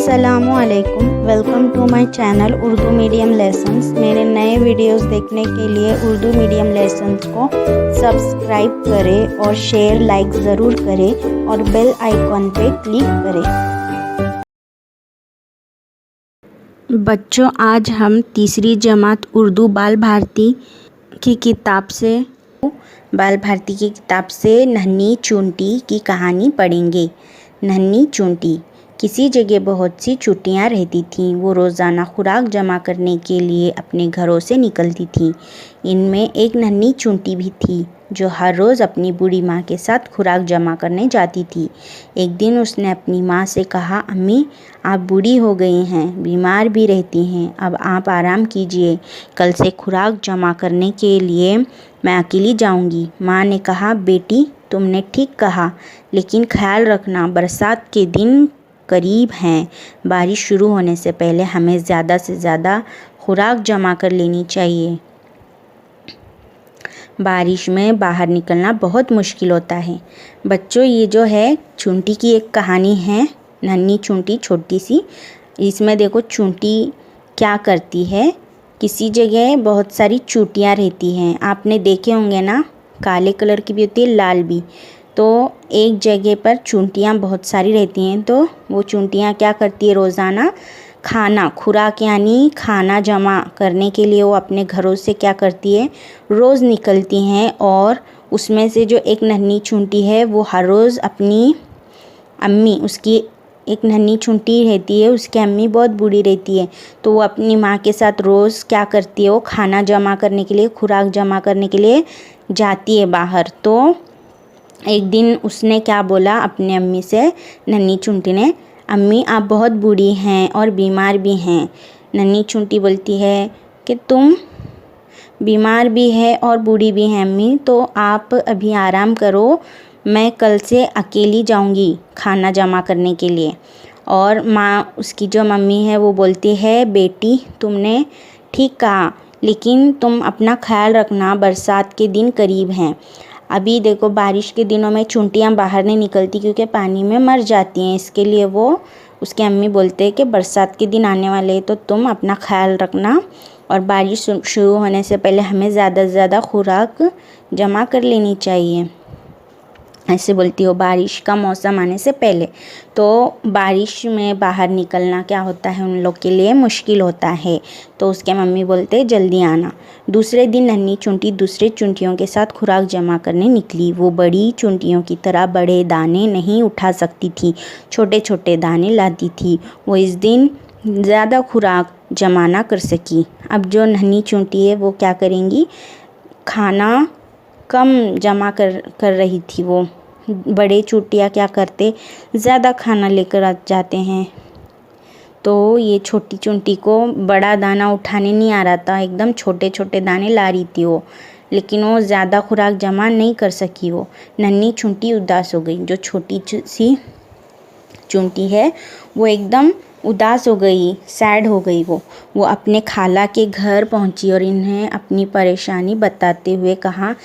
अस्सलामुअलैकुम, welcome to my channel Urdu medium lessons. मेरे नए वीडियोस देखने के लिए उर्दू मीडियम लेसन्स को सब्सक्राइब करें और शेयर लाइक ज़रूर करें और बेल आइकॉन पे क्लिक करें। बच्चों, आज हम तीसरी जमात उर्दू बाल भारती की किताब से नन्ही चूंटी की कहानी पढ़ेंगे। नन्ही चूंटी। किसी जगह बहुत सी चूंटियाँ रहती थीं। वो रोज़ाना खुराक जमा करने के लिए अपने घरों से निकलती थीं। इनमें एक नन्ही चूंटी भी थी जो हर रोज़ अपनी बूढ़ी माँ के साथ खुराक जमा करने जाती थी। एक दिन उसने अपनी माँ से कहा, अम्मी, आप बूढ़ी हो गई हैं, बीमार भी रहती हैं, अब आप आराम कीजिए। कल से खुराक जमा करने के लिए मैं अकेली जाऊंगी। माँ ने कहा, बेटी, तुमने ठीक कहा, लेकिन ख्याल रखना, बरसात के दिन करीब हैं। बारिश शुरू होने से पहले हमें ज़्यादा से ज़्यादा खुराक जमा कर लेनी चाहिए। बारिश में बाहर निकलना बहुत मुश्किल होता है। बच्चों, ये जो है चूंटी की एक कहानी है। नन्ही चूंटी, छोटी सी। इसमें देखो चूंटी क्या करती है। किसी जगह बहुत सारी चूंटियाँ रहती हैं, आपने देखे होंगे ना, काले कलर की भी होती है, लाल भी। तो एक जगह पर चूंटियाँ बहुत सारी रहती हैं, तो वो चूंटियाँ क्या करती है, रोज़ाना खुराक यानी खाना जमा करने के लिए वो अपने घरों से क्या करती है, रोज़ निकलती हैं। और उसमें से जो एक नन्ही चूंटी है वो हर रोज़ अपनी अम्मी, उसकी एक नन्ही चूंटी रहती है, उसकी अम्मी बहुत बूढ़ी रहती है, तो वो अपनी माँ के साथ रोज़ क्या करती है, वो खाना जमा करने के लिए, खुराक जमा करने के लिए जाती है बाहर। तो एक दिन उसने क्या बोला अपनी अम्मी से, नन्ही चूंटी ने, अम्मी, आप बहुत बूढ़ी हैं और बीमार भी हैं। नन्ही चूंटी बोलती है कि तुम बीमार भी है और बूढ़ी भी हैं अम्मी, तो आप अभी आराम करो, मैं कल से अकेली जाऊंगी खाना जमा करने के लिए। और माँ, उसकी जो मम्मी है, वो बोलती है, बेटी, तुमने ठीक कहा, लेकिन तुम अपना ख्याल रखना, बरसात के दिन करीब हैं। अभी देखो, बारिश के दिनों में चूंटियाँ बाहर नहीं निकलती क्योंकि पानी में मर जाती हैं। इसके लिए वो, उसकी अम्मी बोलते हैं कि बरसात के दिन आने वाले हैं, तो तुम अपना ख्याल रखना और बारिश शुरू होने से पहले हमें ज़्यादा से ज़्यादा खुराक जमा कर लेनी चाहिए। ऐसे बोलती हो, बारिश का मौसम आने से पहले। तो बारिश में बाहर निकलना क्या होता है, उन लोग के लिए मुश्किल होता है। तो उसके मम्मी बोलते, जल्दी आना। दूसरे दिन नन्ही चूंटी दूसरे चूंटियों के साथ खुराक जमा करने निकली। वो बड़ी चूंटियों की तरह बड़े दाने नहीं उठा सकती थी, छोटे छोटे दाने लाती थी। वो इस दिन ज़्यादा खुराक जमा ना कर सकी। अब जो नन्ही चूंटी है वो क्या करेंगी, खाना कम जमा कर रही थी। वो बड़े चूंटियाँ क्या करते, ज़्यादा खाना लेकर आ जाते हैं। तो ये छोटी चूंटी को बड़ा दाना उठाने नहीं आ रहा था, एकदम छोटे छोटे दाने ला रही थी वो, लेकिन वो ज़्यादा खुराक जमा नहीं कर सकी। वो नन्ही चूंटी उदास हो गई। जो छोटी सी चूंटी है वो एकदम उदास हो गई, सैड हो गई। वो अपने खाला के घर पहुंची और इन्हें अपनी परेशानी बताते हुए कहा,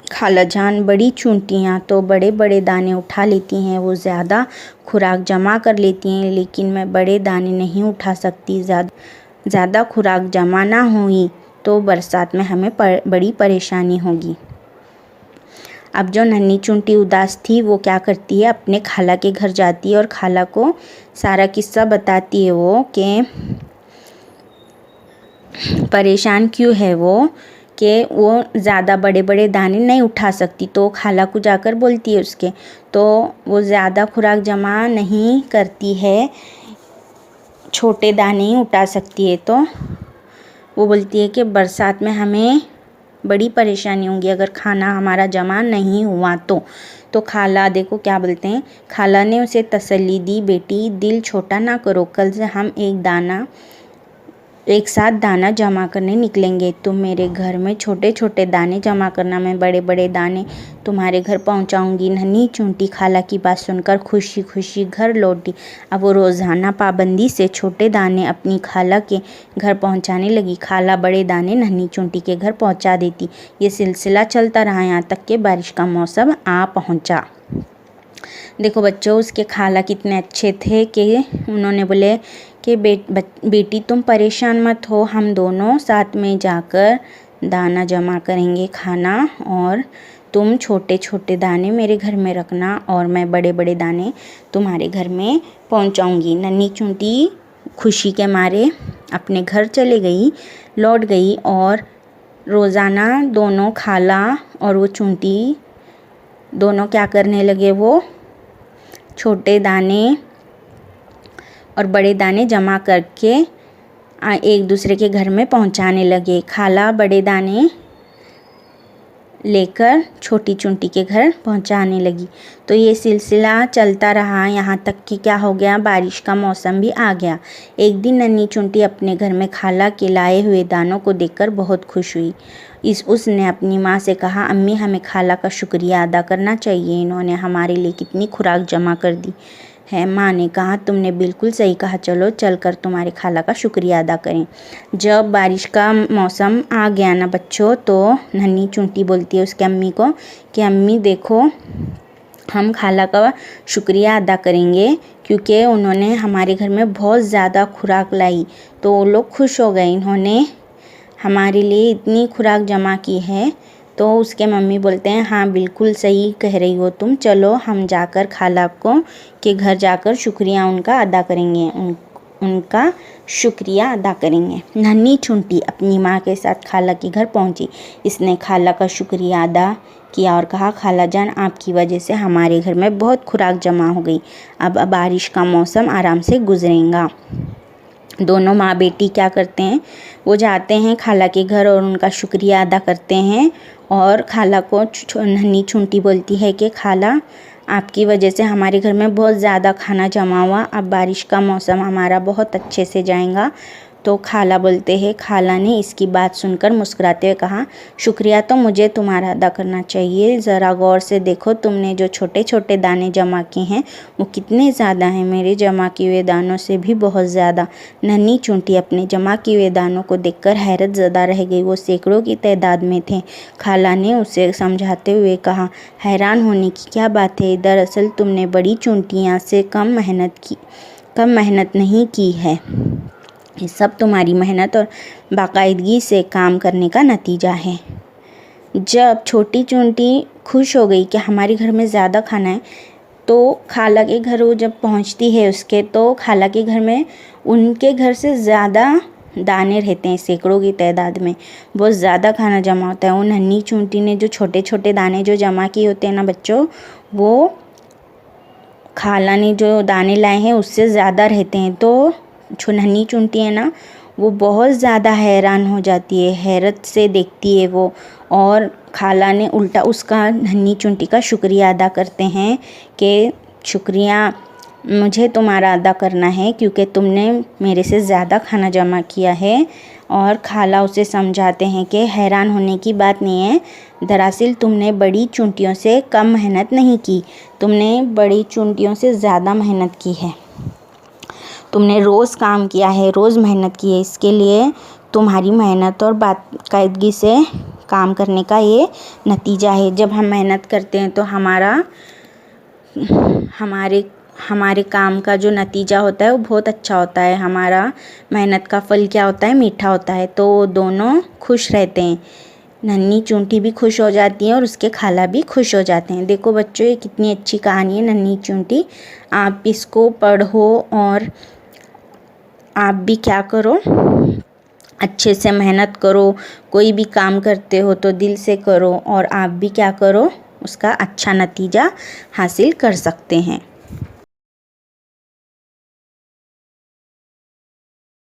खाला जान, बड़ी चूंटियाँ तो बड़े बड़े दाने उठा लेती हैं, वो ज़्यादा खुराक जमा कर लेती हैं, लेकिन मैं बड़े दाने नहीं उठा सकती। ज़्यादा खुराक जमा ना हुई तो बरसात में हमें बड़ी परेशानी होगी। अब जो नन्ही चूंटी उदास थी वो क्या करती है, अपने खाला के घर जाती है और खाला को सारा किस्सा बताती है। वो कि परेशान क्यों है वो, कि वो ज़्यादा बड़े बड़े दाने नहीं उठा सकती। तो खाला को जाकर बोलती है उसके, तो वो ज़्यादा खुराक जमा नहीं करती है, छोटे दाने ही उठा सकती है। तो वो बोलती है कि बरसात में हमें बड़ी परेशानी होगी अगर खाना हमारा जमा नहीं हुआ तो खाला देखो क्या बोलते हैं, खाला ने उसे तसल्ली दी, बेटी, दिल छोटा ना करो, कल से हम एक साथ दाना जमा करने निकलेंगे। तुम मेरे घर में छोटे छोटे दाने जमा करना, मैं बड़े बड़े दाने तुम्हारे घर पहुंचाऊंगी। नन्ही चूंटी खाला की बात सुनकर खुशी खुशी घर लौटी। अब वो रोज़ाना पाबंदी से छोटे दाने अपनी खाला के घर पहुंचाने लगी। खाला बड़े दाने नन्ही चूंटी के घर पहुंचा देती। ये सिलसिला चलता रहा, यहाँ तक कि बारिश का मौसम आ पहुंचा। देखो बच्चों, उसके खाला कितने अच्छे थे कि उन्होंने बोले कि बेटी तुम परेशान मत हो, हम दोनों साथ में जाकर दाना जमा करेंगे खाना, और तुम छोटे छोटे दाने मेरे घर में रखना और मैं बड़े बड़े दाने तुम्हारे घर में पहुंचाऊंगी। नन्ही चूंटी खुशी के मारे अपने घर लौट गई और रोज़ाना दोनों खाला और वो चूंटी दोनों क्या करने लगे, वो छोटे दाने और बड़े दाने जमा करके एक दूसरे के घर में पहुंचाने लगे। खाला बड़े दाने लेकर छोटी चूंटी के घर पहुंचाने लगी। तो ये सिलसिला चलता रहा, यहाँ तक कि क्या हो गया, बारिश का मौसम भी आ गया। एक दिन नन्ही चूंटी अपने घर में खाला के लाए हुए दानों को देखकर बहुत खुश हुई। उसने अपनी माँ से कहा, अम्मी हमें खाला का शुक्रिया अदा करना चाहिए, इन्होंने हमारे लिए कितनी खुराक जमा कर दी है। माँ ने कहा, तुमने बिल्कुल सही कहा, चलो चलकर तुम्हारे खाला का शुक्रिया अदा करें। जब बारिश का मौसम आ गया ना बच्चों, तो नन्ही चूंटी बोलती है उसके अम्मी को कि अम्मी देखो, हम खाला का शुक्रिया अदा करेंगे क्योंकि उन्होंने हमारे घर में बहुत ज़्यादा खुराक लाई। तो वो लोग खुश हो गए, इन्होंने हमारे लिए इतनी खुराक जमा की है। तो उसके मम्मी बोलते हैं, हाँ बिल्कुल सही कह रही हो तुम, चलो हम जाकर खाला को के घर जाकर शुक्रिया उनका अदा करेंगे, उनका शुक्रिया अदा करेंगे। नन्ही चूंटी अपनी माँ के साथ खाला के घर पहुँची। इसने खाला का शुक्रिया अदा किया और कहा, खाला जान आपकी वजह से हमारे घर में बहुत खुराक जमा हो गई, अब बारिश का मौसम आराम से गुजरेगा। दोनों माँ बेटी क्या करते हैं, वो जाते हैं खाला के घर और उनका शुक्रिया अदा करते हैं। और खाला को नन्ही चूंटी बोलती है कि खाला आपकी वजह से हमारे घर में बहुत ज़्यादा खाना जमा हुआ, अब बारिश का मौसम हमारा बहुत अच्छे से जाएगा। तो खाला बोलते हैं, खाला ने इसकी बात सुनकर मुस्कुराते हुए कहा, शुक्रिया तो मुझे तुम्हारा अदा करना चाहिए, ज़रा गौर से देखो तुमने जो छोटे छोटे दाने जमा किए हैं वो कितने ज़्यादा हैं, मेरे जमा किए हुए दानों से भी बहुत ज़्यादा। नन्ही चूंटी अपने जमा किए हुए दानों को देखकर हैरत ज़दा रह गई, वो सैकड़ों की तादाद में थे। खाला ने उसे समझाते हुए कहा, हैरान होने की क्या बात है, दरअसल तुमने बड़ी चूंटियाँ से कम मेहनत नहीं की है, ये सब तुम्हारी मेहनत और बाकायदगी से काम करने का नतीजा है। जब छोटी चूंटी खुश हो गई कि हमारे घर में ज़्यादा खाना है, तो खाला के घर वो जब पहुंचती है उसके, तो खाला के घर में उनके घर से ज़्यादा दाने रहते हैं, सैकड़ों की तादाद में बहुत ज़्यादा खाना जमा होता है। वो नन्ही चूंटी ने जो छोटे छोटे दाने जो जमा किए होते हैं ना बच्चों, वो खाला ने जो दाने लाए हैं उससे ज़्यादा रहते हैं। तो जो नन्ही चूंटी है ना, वो बहुत ज़्यादा हैरान हो जाती है, हैरत से देखती है वो। और खाला ने उल्टा उसका नन्ही चूंटी का शुक्रिया अदा करते हैं कि शुक्रिया मुझे तुम्हारा अदा करना है क्योंकि तुमने मेरे से ज़्यादा खाना जमा किया है। और खाला उसे समझाते हैं कि हैरान होने की बात नहीं है, दरअसल तुमने बड़ी चूंटियों से कम मेहनत नहीं की, तुमने बड़ी चूंटियों से ज़्यादा मेहनत की है, तुमने रोज़ काम किया है, रोज़ मेहनत की है, इसके लिए तुम्हारी मेहनत और बाकायदगी से काम करने का ये नतीजा है। जब हम मेहनत करते हैं तो हमारे काम का जो नतीजा होता है वो बहुत अच्छा होता है, हमारा मेहनत का फल क्या होता है, मीठा होता है। तो दोनों खुश रहते हैं, नन्ही चूंटी भी खुश हो जाती है और उसके खाला भी खुश हो जाते हैं। देखो बच्चों, ये कितनी अच्छी कहानी है नन्ही चूंटी, आप इसको पढ़ो और आप भी क्या करो, अच्छे से मेहनत करो, कोई भी काम करते हो तो दिल से करो और आप भी क्या करो, उसका अच्छा नतीजा हासिल कर सकते हैं।